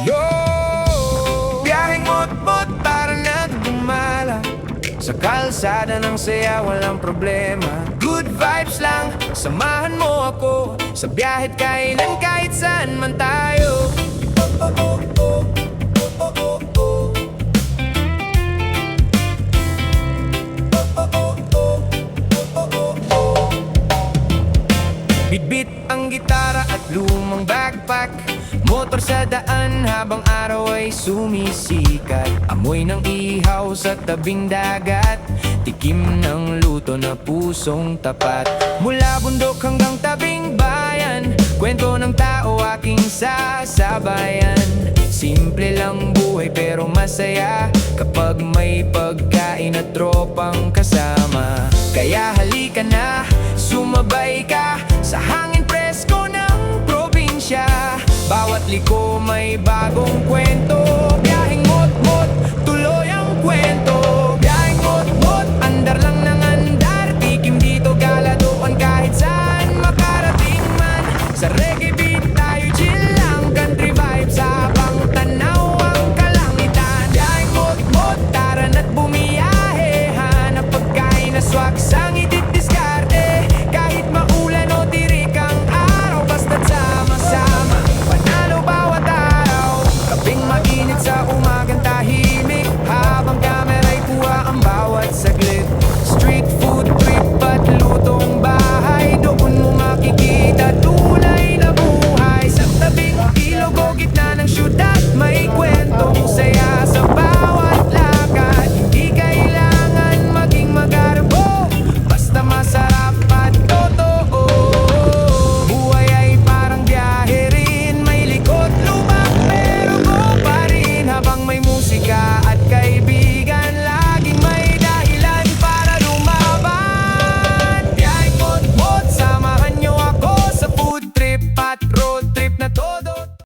Yo! Biyaheng mot-mot para nagdumala sa kalsada ng saya, walang problema. Good vibes lang, samahan mo ako sa biyahe't kailan kahit saan man tayo. Bitbit ang gitara at lumang backpack, motor sa daan habang araw ay sumisikat. Amoy ng ihaw sa tabing dagat, tikim ng luto na pusong tapat. Mula bundok hanggang tabing bayan, kwento ng tao aking sasabayan. Simple lang buhay pero masaya kapag may pagkain at tropang kasama. Kaya halika na, sumabay ka sa hangin presko ng probinsya. Bawat liko may bagong kwento,